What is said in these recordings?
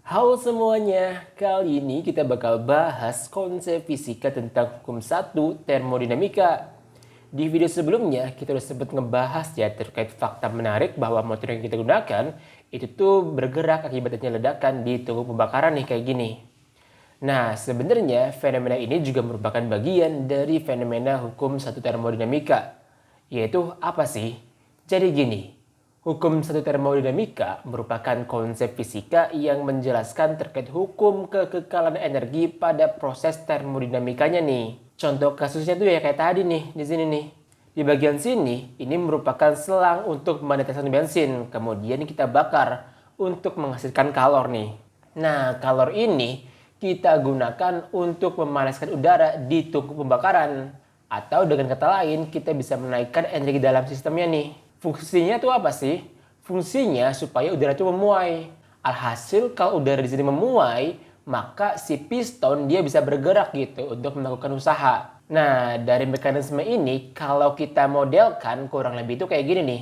Halo semuanya, kali ini kita bakal bahas konsep fisika tentang hukum 1 termodinamika. Di video sebelumnya kita udah sempat ngebahas ya terkait fakta menarik bahwa motor yang kita gunakan itu tuh bergerak akibat adanya ledakan di tungku pembakaran nih kayak gini. Nah, sebenarnya fenomena ini juga merupakan bagian dari fenomena hukum 1 termodinamika. Yaitu apa sih? Jadi gini, hukum 1 termodinamika merupakan konsep fisika yang menjelaskan terkait hukum kekekalan energi pada proses termodinamikanya nih. Contoh kasusnya tuh ya kayak tadi nih, di sini nih. Di bagian sini, ini merupakan selang untuk menetes bensin, kemudian kita bakar untuk menghasilkan kalor nih. Nah, kalor ini kita gunakan untuk memanaskan udara di tungku pembakaran. Atau dengan kata lain, kita bisa menaikkan energi dalam sistemnya nih. Fungsinya tuh apa sih? Fungsinya supaya udara itu memuai. Alhasil kalau udara di sini memuai, maka si piston dia bisa bergerak gitu untuk melakukan usaha. Nah, dari mekanisme ini kalau kita modelkan kurang lebih itu kayak gini nih.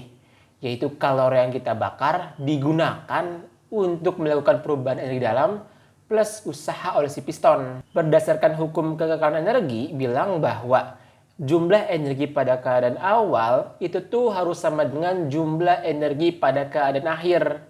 Yaitu kalori yang kita bakar digunakan untuk melakukan perubahan energi dalam plus usaha oleh si piston. Berdasarkan hukum kekekalan energi bilang bahwa jumlah energi pada keadaan awal itu tuh harus sama dengan jumlah energi pada keadaan akhir.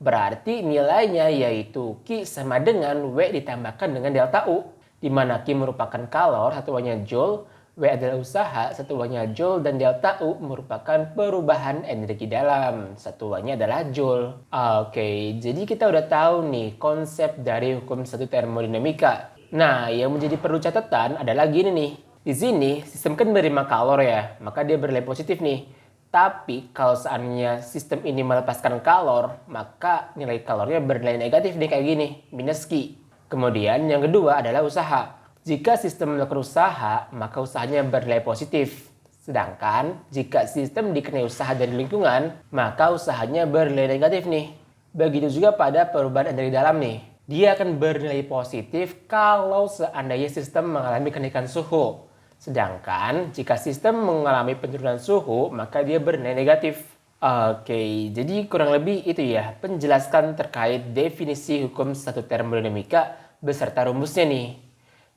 Berarti nilainya yaitu Q sama dengan W ditambahkan dengan delta U. Di mana Q merupakan kalor, satuannya joule, W adalah usaha, satuannya joule, dan delta U merupakan perubahan energi dalam, satuannya adalah joule. Oke, jadi kita udah tahu nih konsep dari hukum 1 termodinamika. Nah, yang menjadi perlu catatan adalah gini nih. Di sini sistem kan menerima kalor ya, maka dia bernilai positif nih. Tapi kalau seandainya sistem ini melepaskan kalor, maka nilai kalornya bernilai negatif nih kayak gini, minus Q. Kemudian yang kedua adalah usaha. Jika sistem melakukan usaha, maka usahanya bernilai positif. Sedangkan jika sistem dikenai usaha dari lingkungan, maka usahanya bernilai negatif nih. Begitu juga pada perubahan energi dalam nih. Dia akan bernilai positif kalau seandainya sistem mengalami kenaikan suhu. Sedangkan jika sistem mengalami penurunan suhu, maka dia bernilai negatif. Oke, jadi kurang lebih itu ya penjelasan terkait definisi hukum 1 termodinamika beserta rumusnya nih.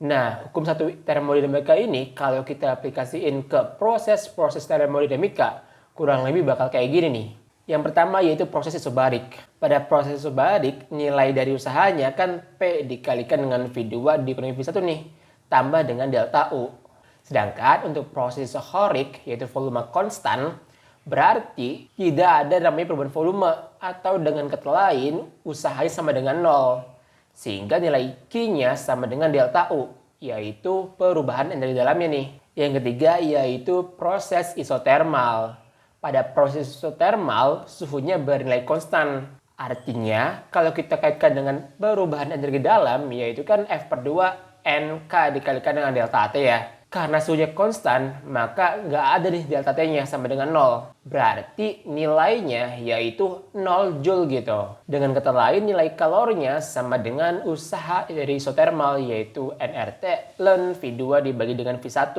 Nah, hukum 1 termodinamika ini kalau kita aplikasiin ke proses-proses termodinamika kurang lebih bakal kayak gini nih. Yang pertama yaitu proses isobarik. Pada proses isobarik, nilai dari usahanya kan P dikalikan dengan V2 dikurangi V1 nih, tambah dengan delta U. Sedangkan untuk proses isohorik yaitu volume konstan, berarti tidak ada namanya perubahan volume atau dengan kata lain usahanya sama dengan 0. Sehingga nilai Q-nya sama dengan delta U, yaitu perubahan energi dalamnya nih. Yang ketiga yaitu proses isotermal. Pada proses isotermal, suhunya bernilai konstan. Artinya, kalau kita kaitkan dengan perubahan energi dalam, yaitu kan F/2 NK dikalikan dengan delta T ya. Karena suhunya konstan, maka nggak ada nih delta T-nya sama dengan 0. Berarti nilainya yaitu 0 Joule gitu. Dengan kata lain, nilai kalornya sama dengan usaha dari isotermal yaitu nRT ln V2 dibagi dengan V1.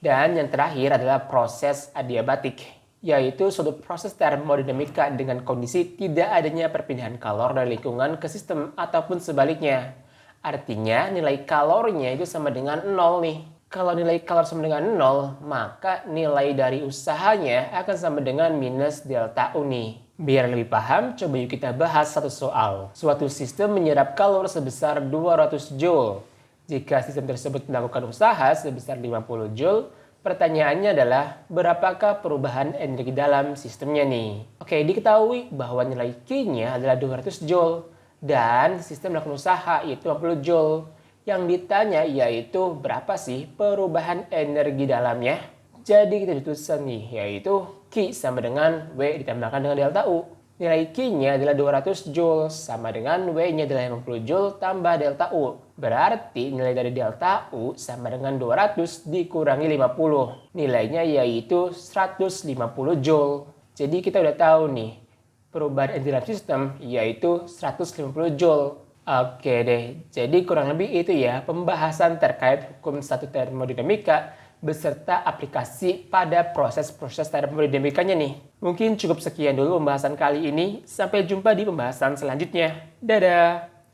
Dan yang terakhir adalah proses adiabatik, yaitu suatu proses termodinamika dengan kondisi tidak adanya perpindahan kalor dari lingkungan ke sistem ataupun sebaliknya. Artinya nilai kalornya itu sama dengan 0 nih. Kalau nilai kalor sama dengan 0, maka nilai dari usahanya akan sama dengan minus delta U nih. Biar lebih paham, coba yuk kita bahas satu soal. Suatu sistem menyerap kalor sebesar 200 Joule. Jika sistem tersebut melakukan usaha sebesar 50 Joule, pertanyaannya adalah berapakah perubahan energi dalam sistemnya nih? Oke, diketahui bahwa nilai Q-nya adalah 200 Joule dan sistem melakukan usaha yaitu 50 Joule. Yang ditanya yaitu berapa sih perubahan energi dalamnya? Jadi kita tuliskan nih yaitu Q sama dengan W ditambahkan dengan delta U. Nilai Q-nya adalah 200 Joule sama dengan W-nya adalah 50 Joule tambah delta U. Berarti nilai dari delta U sama dengan 200 dikurangi 50. Nilainya yaitu 150 Joule. Jadi kita udah tahu nih perubahan energi dalam sistem yaitu 150 Joule. Oke deh, jadi kurang lebih itu ya pembahasan terkait hukum 1 termodinamika beserta aplikasi pada proses-proses termodinamikanya nih. Mungkin cukup sekian dulu pembahasan kali ini, sampai jumpa di pembahasan selanjutnya. Dadah!